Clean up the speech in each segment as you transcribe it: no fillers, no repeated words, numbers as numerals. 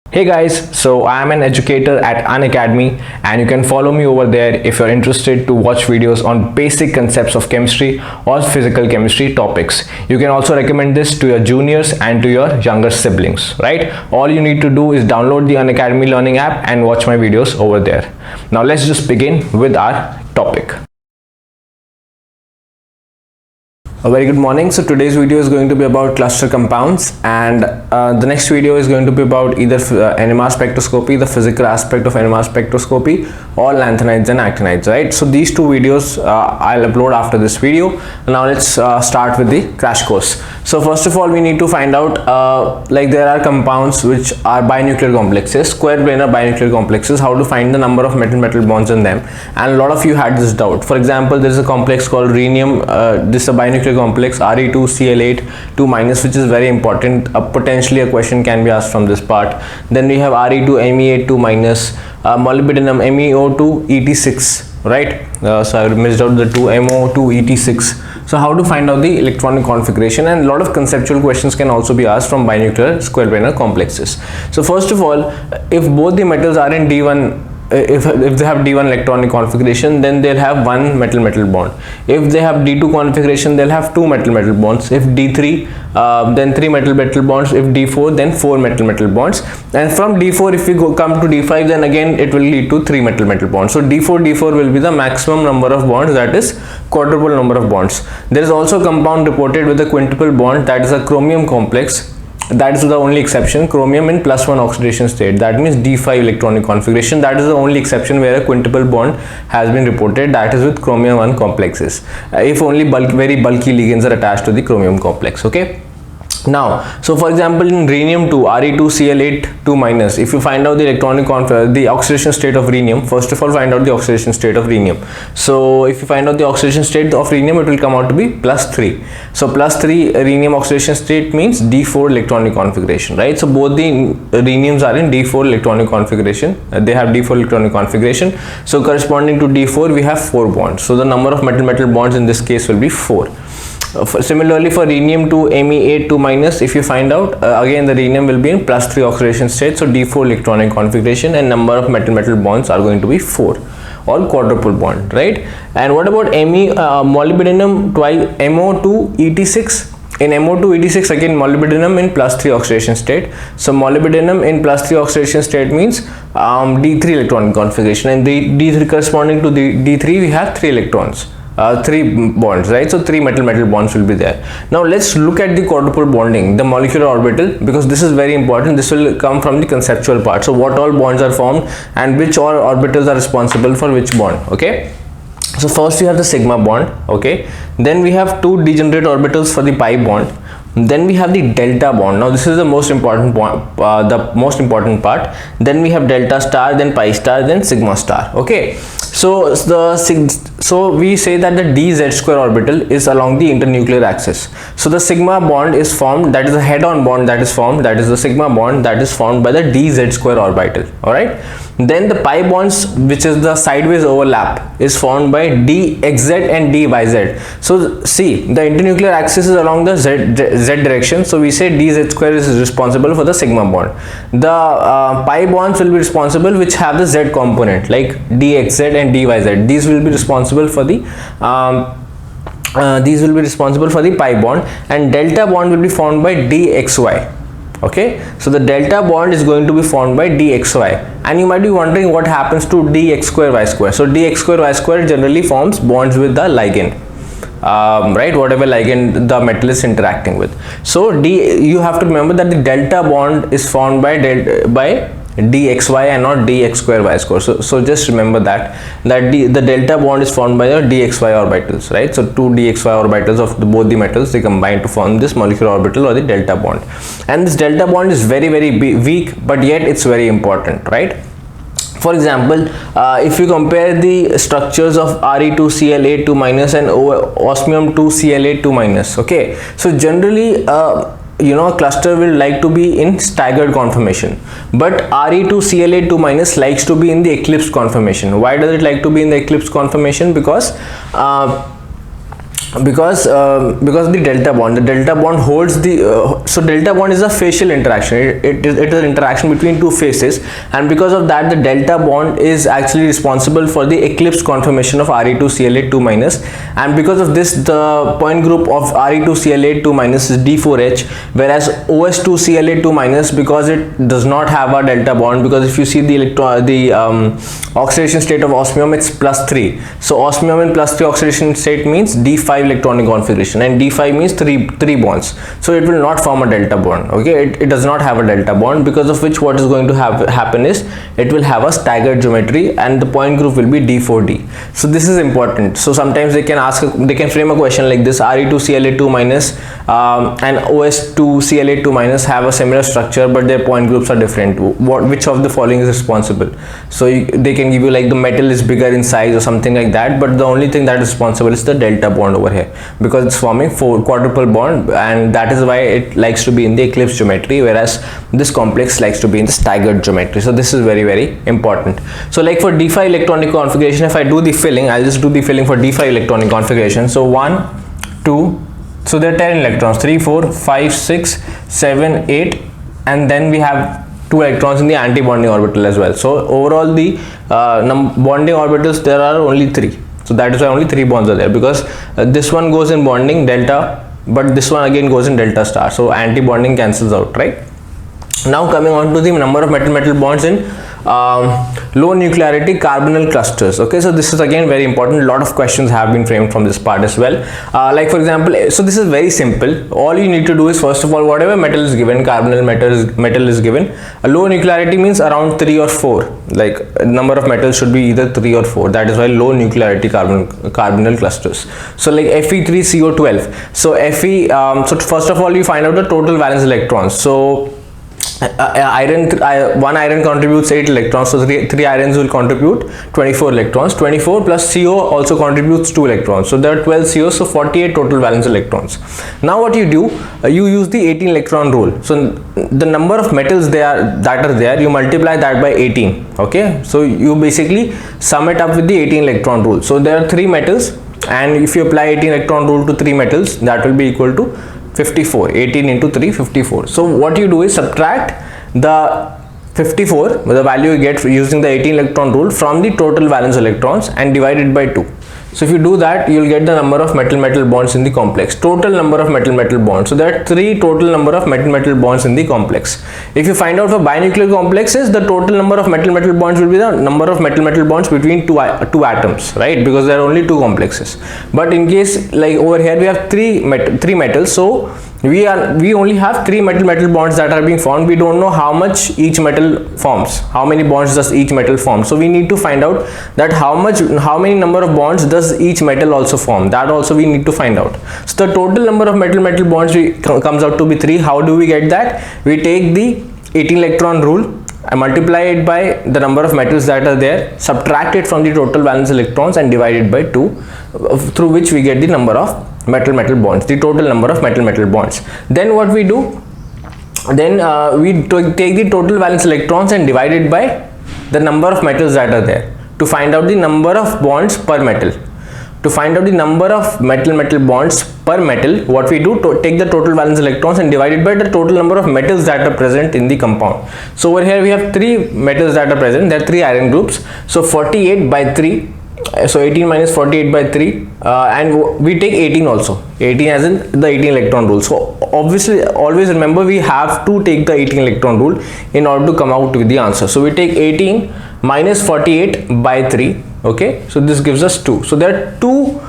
Hey guys, so I am an educator at Unacademy and you can follow me over there if you're interested to watch videos on basic concepts of chemistry or physical chemistry topics. You can also recommend this to your juniors and to your younger siblings, right? All you need to do is download the Unacademy learning app and watch my videos over there. Now let's just begin with our topic. A very good morning. So today's video is going to be about cluster compounds, and the next video is going to be about either NMR spectroscopy, the physical aspect of NMR spectroscopy, or lanthanides and actinides, right? So these two videos I'll upload after this video. Now let's start with the crash course. So first of all, we need to find out like there are compounds which are binuclear complexes, square planar binuclear complexes, how to find the number of metal-metal bonds in them. And a lot of you had this doubt. For example, there is a complex called rhenium, this is a binuclear complex Re2Cl8 2-, which is very important. Potentially a question can be asked from this part. Then we have Re2Me8 2-, molybdenum MeO2 Et6, right? So I missed out the 2MO2 Et6. So how to find out the electronic configuration, and a lot of conceptual questions can also be asked from binuclear square planar complexes. So first of all, if both the metals are in D1, if they have D1 electronic configuration, then they'll have one metal-metal bond. If they have D2 configuration, they'll have two metal-metal bonds. If D3, then three metal-metal bonds. If D4, then four metal-metal bonds. And from D4, if we come to D5, then again it will lead to three metal-metal bonds. So D4 will be the maximum number of bonds, that is quadruple number of bonds. There is also a compound reported with a quintuple bond, that is a chromium complex. That is the only exception, chromium in +1 oxidation state, that means D5 electronic configuration. That is the only exception where a quintuple bond has been reported, that is with chromium 1 complexes, if only very bulky ligands are attached to the chromium complex. Okay, now so for example in rhenium 2 Re2Cl8 2-, if you find out the electronic the oxidation state of rhenium, first of all find out the oxidation state of rhenium. So if you find out the oxidation state of rhenium, it will come out to be +3. So +3 rhenium oxidation state means D4 electronic configuration, right? So both the rheniums are in D4 electronic configuration, they have D4 electronic configuration. So corresponding to D4 we have 4 bonds, so the number of metal-metal bonds in this case will be 4. Similarly for rhenium 2 Me8 2-, if you find out again the rhenium will be in +3 oxidation state, so D4 electronic configuration, and number of metal-metal bonds are going to be 4, or quadruple bond, right? And what about molybdenum MO2 Et6? In MO2 Et6 again molybdenum in +3 oxidation state. So molybdenum in +3 oxidation state means D3 electronic configuration, and the D3 corresponding to the D3 we have 3 electrons. 3 bonds, right? So 3 metal-metal bonds will be there. Now let's look at the quadruple bonding, the molecular orbital, because this is very important. This will come from the conceptual part. So what all bonds are formed and which all orbitals are responsible for which bond. Okay, so first we have the sigma bond. Okay, then we have 2 degenerate orbitals for the pi bond. Then we have the delta bond. Now this is the most important part. Then we have delta star, then pi star, then sigma star. Okay, so we say that the dz2 orbital is along the internuclear axis. So the sigma bond is formed, that is the head-on bond that is formed, that is the sigma bond that is formed by the dz2 orbital. All right, then the pi bonds, which is the sideways overlap, is formed by dxz and dyz. So see, the internuclear axis is along the z direction, so we say dz2 is responsible for the sigma bond. The pi bonds will be responsible which have the z component, like dxz and dyz. These will be responsible for the pi bond, and delta bond will be formed by dxy. Okay, so the delta bond is going to be formed by dxy, and you might be wondering what happens to dx2 y2. So dx2 y2 generally forms bonds with the ligand, right, whatever ligand the metal is interacting with. So you have to remember that the delta bond is formed by dxy and not dx2 y2. So just remember that the delta bond is formed by the dxy orbitals, right? So 2 dxy orbitals of both the metals, they combine to form this molecular orbital or the delta bond. And this delta bond is very weak, but yet it's very important, right? For example, if you compare the structures of Re2Cl8 2- and osmium 2Cl8 2-, okay, so generally a cluster will like to be in staggered conformation, but Re2Cl8 2- likes to be in the eclipsed conformation. Why does it like to be in the eclipsed conformation? Because because the delta bond holds the so delta bond is a facial interaction. It is an interaction between two faces, and because of that the delta bond is actually responsible for the eclipse conformation of Re2Cl8 and because of this the point group of Re2Cl8 is D4H, whereas OS2Cl8 because it does not have a delta bond, because if you see the oxidation state of osmium, it's +3. So osmium in +3 oxidation state means D5 electronic configuration, and D5 means three bonds, so it will not form a delta bond. Okay, it does not have a delta bond, because of which what is going to happen is it will have a staggered geometry and the point group will be D4D. So this is important. So sometimes they can frame a question like this: Re2Cl8 and OS2Cl8 have a similar structure but their point groups are different. Which of the following is responsible? So they can give you like the metal is bigger in size or something like that, but the only thing that is responsible is the delta bond over here, because it's forming quadruple bond, and that is why it likes to be in the eclipse geometry, whereas this complex likes to be in the staggered geometry. So this is very, very important. So like for D5 electronic configuration, if I do the filling, I'll just do the filling for D5 electronic configuration. So 1 2, so there are 10 electrons, 3 4 5 6 7 8, and then we have 2 electrons in the anti-bonding orbital as well. So overall the bonding orbitals, there are only 3. So that is why only 3 bonds are there, because this one goes in bonding delta, but this one again goes in delta star. So anti-bonding cancels out, right? Now coming on to the number of metal bonds in low nuclearity carbonyl clusters. Okay, so this is again very important. A lot of questions have been framed from this part as well. Like for example, so this is very simple. All you need to do is, first of all, whatever metal is given, carbonyl metal is given, a low nuclearity means around 3 or 4. Like number of metals should be either 3 or 4. That is why low nuclearity carbonyl clusters. So like Fe3CO12. So Fe, so first of all you find out the total valence electrons. So one iron contributes 8 electrons, so 3 irons will contribute 24 electrons. 24 plus CO also contributes 2 electrons, so there are 12 COs, so 48 total valence electrons. Now what you do, you use the 18 electron rule. So the number of metals that are there, you multiply that by 18. Okay, so you basically sum it up with the 18 electron rule. So there are 3 metals, and if you apply 18 electron rule to 3 metals, that will be equal to 54. 18 into 3, 54. So what you do is subtract the 54, the value you get using the 18 electron rule, from the total valence electrons and divide it by 2. So if you do that, you will get the number of metal bonds in the complex, total number of metal bonds. So there are 3 total number of metal bonds in the complex. If you find out for binuclear complexes, the total number of metal bonds will be the number of metal bonds between two atoms, right? Because there are only 2 complexes. But in case like over here we have 3 metals, so we only have 3 metal bonds that are being formed. We don't know how much each metal forms, how many bonds does each metal form. So we need to find out that how many number of bonds does each metal also form. That also we need to find out. So the total number of metal bonds comes out to be 3. How do we get that? We take the 18 electron rule and multiply it by the number of metals that are there, subtract it from the total valence electrons and divide it by 2, through which we get the number of metal bonds, the total number of metal bonds. Then what we do, then we take the total valence electrons and divide it by the number of metals that are there, to find out the number of bonds per metal. To find out the number of metal bonds per metal, what we do, take the total valence electrons and divide it by the total number of metals that are present in the compound. So over here we have 3 metals that are present. There are 3 iron groups, so 48 by 3, so 18 minus 48 by 3, and we take 18 also, 18 as in the 18 electron rule. So obviously always remember we have to take the 18 electron rule in order to come out with the answer. So we take 18 minus 48 by 3. Okay, so this gives us 2. So there are 2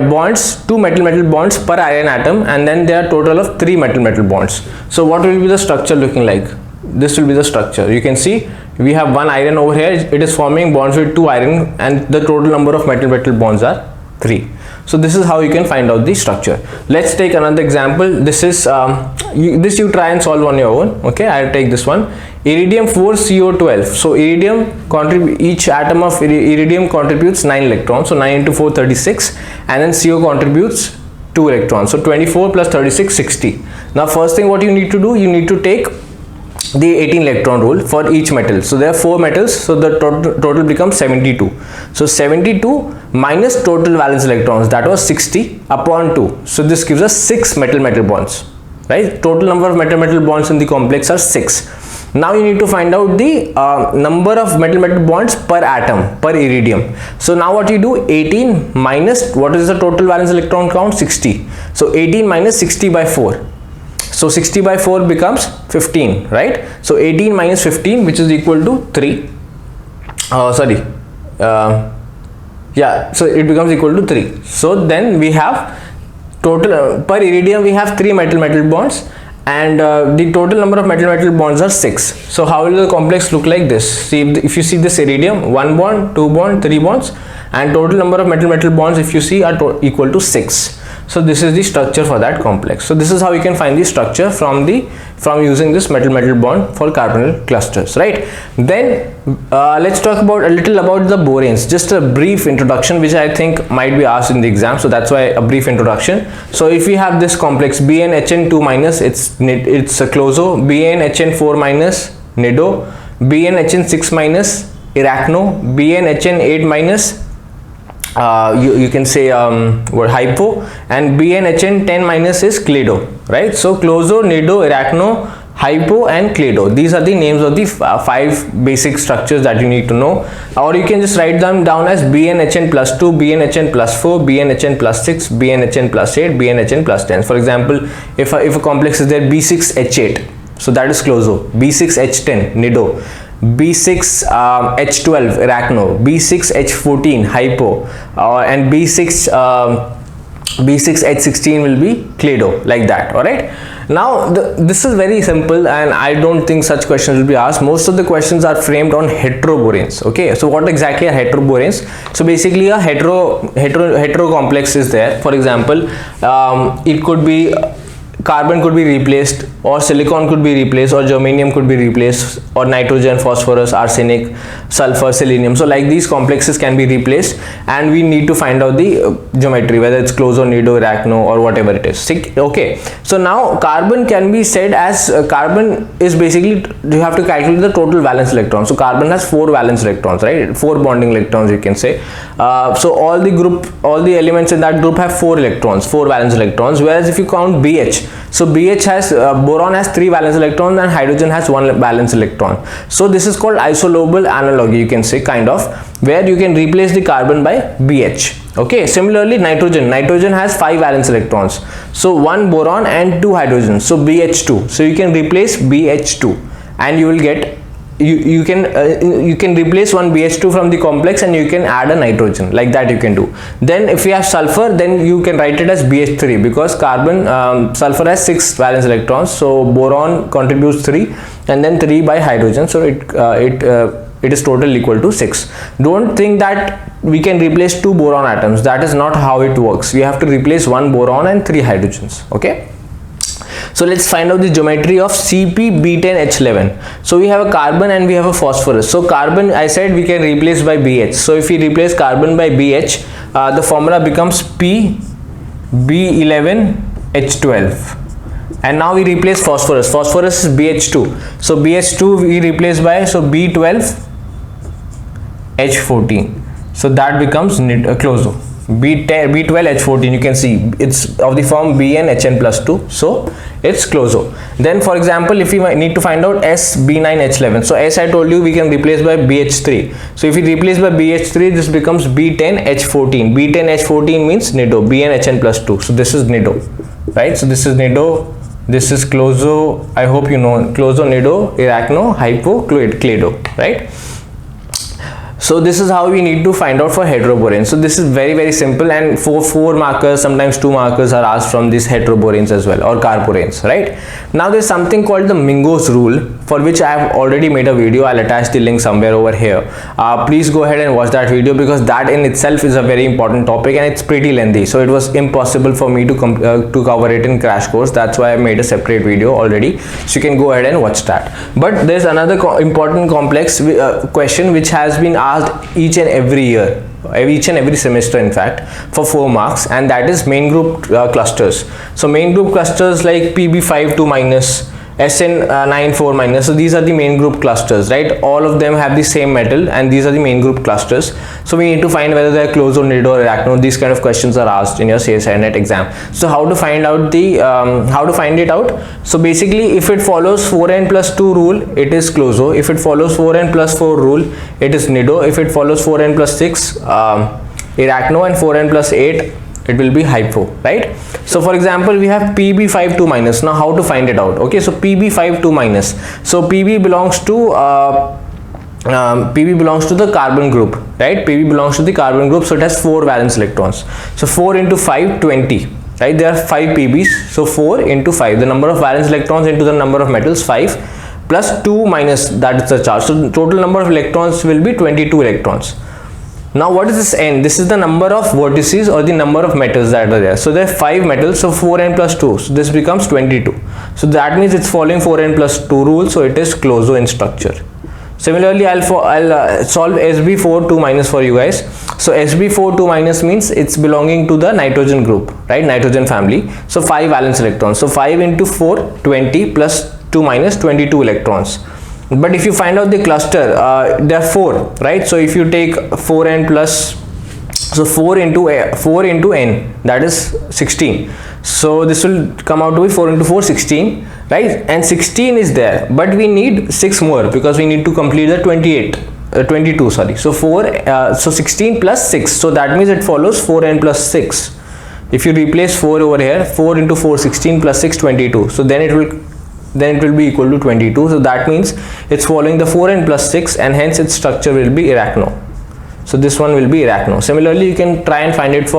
bonds, 2 metal bonds per iron atom, and then there are total of 3 metal bonds. So what will be the structure looking like? This will be the structure. You can see we have 1 iron over here, it is forming bonds with 2 iron, and the total number of metal bonds are 3. So this is how you can find out the structure. Let's take another example. This is you try and solve on your own. Okay, I'll take this one. Iridium 4CO12. So each atom of iridium contributes 9 electrons. So 9 into 4, 36, and then CO contributes 2 electrons. So 24 plus 36, 60. Now first thing what you need to do, you need to take the 18 electron rule for each metal. So there are 4 metals, so the total becomes 72. So 72 minus total valence electrons, that was 60 upon 2. So this gives us 6 metal bonds, right? Total number of metal bonds in the complex are 6. Now you need to find out the number of metal bonds per atom, per iridium. So now what you do, 18 minus, what is the total valence electron count? 60. So 18 minus 60 by 4. So 60 by 4 becomes 15, right? So 18 minus 15, which is equal to 3. Yeah, so it becomes equal to 3. So then we have total per iridium we have 3 metal bonds, and the total number of metal bonds are 6. So how will the complex look like this? See, if you see this iridium, 1 bond, 2 bond, 3 bonds, and total number of metal bonds if you see are equal to 6. So this is the structure for that complex. So this is how you can find the structure from using this metal bond for carbonyl clusters, right? Then let's talk about a little about the boranes. Just a brief introduction, which I think might be asked in the exam, so that's why a brief introduction. So if we have this complex BnHn2 minus, it's a closo, BnHn4 minus, nido, BnHn6 minus, arachno, BnHn8 minus, you can say hypo, and BnHn10 minus is clado, right? So closo, nido, arachno, hypo and clado, these are the names of the 5 basic structures that you need to know. Or you can just write them down as BnHn plus 2, BnHn plus 4, BnHn plus 6, BnHn plus 8, BnHn plus 10. For example, if a complex is there, B6H8, so that is closo, B6H10 nido, B6H12 arachno, B6H14 hypo, and B6H16 will be clado, like that. All right, now this is very simple, and I don't think such questions will be asked. Most of the questions are framed on heteroboranes. Okay, so what exactly are heteroboranes? So basically a hetero complex is there. For example, it could be carbon could be replaced, or silicon could be replaced, or germanium could be replaced, or nitrogen, phosphorus, arsenic, sulfur, selenium. So like these complexes can be replaced, and we need to find out the geometry, whether it's closo, nido, arachno, or whatever it is. Okay, so now carbon can be said as carbon is basically, you have to calculate the total valence electrons. So carbon has 4 valence electrons, right? 4 bonding electrons, you can say. So all the elements in that group have 4 electrons, 4 valence electrons. Whereas if you count BH, so BH has boron has 3 valence electrons, and hydrogen has 1 valence electron. So this is called isolobal analogy, you can say, kind of, where you can replace the carbon by BH. Okay, similarly nitrogen has 5 valence electrons, so 1 boron and 2 hydrogens, so BH2. So you can replace BH2, and you will get you can replace 1 BH2 from the complex, and you can add a nitrogen, like that you can do. Then if you have sulfur, then you can write it as BH3, because sulfur has 6 valence electrons, so boron contributes 3, and then 3 by hydrogen, so it is total equal to 6. Don't think that we can replace 2 boron atoms. That is not how it works. We have to replace 1 boron and 3 hydrogens. Okay, so let's find out the geometry of CpB10H11. So we have a carbon and we have a phosphorus. So carbon, I said, we can replace by BH. So if we replace carbon by BH, the formula becomes PB11H12. And now we replace phosphorus. Phosphorus is BH2. So BH2 we replace by, so B12H14. So that becomes closo. B12H14, you can see it's of the form BnHn plus 2, so it's closo. Then for example, if we need to find out SB9H11, so S I told you we can replace by BH3. So if we replace by BH3, this becomes B10H14. B10H14 means nido, BnHn plus 2. So this is nido, right? So this is nido, this is closo. I hope you know closo, nido, arachno, hypo, clado, right? So this is how we need to find out for heteroboranes. So this is very simple, and 4 markers, sometimes 2 markers are asked from these heteroboranes as well, or carboranes, right? Now there's something called the Mingo's rule, for which I have already made a video. I'll attach the link somewhere over here. Please go ahead and watch that video, because that in itself is a very important topic, and it's pretty lengthy, so it was impossible for me to cover it in crash course. That's why I made a separate video already, so you can go ahead and watch that. But there's another important complex question which has been asked each and every year, each and every semester, in fact, for 4 marks, and that is main group clusters. So main group clusters like PB52 minus, SN9 4 minus. So these are the main group clusters, right? All of them have the same metal and these are the main group clusters. So we need to find whether they are closed or nido or arachno. These kind of questions are asked in your CSIR net exam. So how to find out the how to find it out? So basically, if it follows 4n plus 2 rule, it is closo. If it follows 4n plus 4 rule, it is nido. If it follows 4n plus 6 arachno, and 4n plus 8, it will be hypo, right? So for example, we have PB5 2 minus. Now how to find it out? Okay, so PB5 2 minus. So PB belongs to the carbon group, right? PB belongs to the carbon group, so it has 4 valence electrons. So 4 into 5, 20, right? There are 5 PBs, so 4 into 5, the number of valence electrons into the number of metals, 5, plus 2 minus, that is the charge. So the total number of electrons will be 22 electrons. Now what is this n? This is the number of vertices or the number of metals that are there. So there are 5 metals, so 4n plus 2, so this becomes 22. So that means it's following 4n plus 2 rule, so it is closo in structure. Similarly, I'll solve SB4 2 minus for you guys. So SB4 2 minus means it's belonging to the nitrogen group, right? Nitrogen family. So 5 valence electrons. So 5 into 4, 20, plus 2 minus 22 electrons. But if you find out the cluster, there are 4, right? So if you take 4n plus, so 4 into n, that is 16. So this will come out to be 4 into 4, 16, right? And 16 is there, but we need 6 more because we need to complete the 22, sorry. So 16 plus 6. So that means it follows 4n plus 6. If you replace 4 over here, 4 into 4, 16 plus 6, 22. So then it will be equal to 22. So that means it's following the 4n plus 6, and hence its structure will be arachno. So this one will be arachno. Similarly, you can try and find it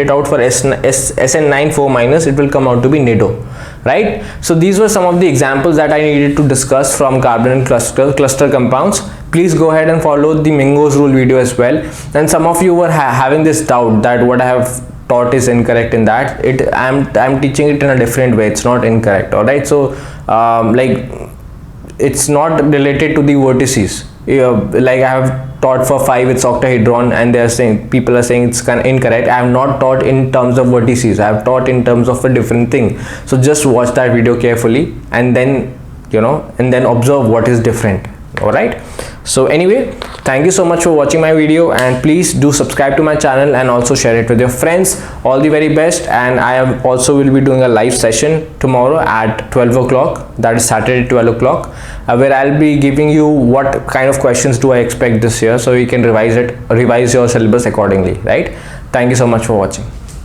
out for SN9 4 minus. It will come out to be nido, right? So these were some of the examples that I needed to discuss from carbon and cluster compounds. Please go ahead and follow the Mingo's rule video as well. And some of you were having this doubt that what I have taught is incorrect in that. I'm teaching it in a different way. It's not incorrect. All right. So like it's not related to the vertices. Like I have taught for 5 it's octahedron, and people are saying it's incorrect. I have not taught in terms of vertices. I have taught in terms of a different thing. So just watch that video carefully, and then observe what is different. All right. So anyway, thank you so much for watching my video, and please do subscribe to my channel and also share it with your friends. All the very best. And I also will be doing a live session tomorrow at 12 o'clock, that is Saturday 12 o'clock, where I'll be giving you what kind of questions do I expect this year, so you can revise your syllabus accordingly, right? Thank you so much for watching.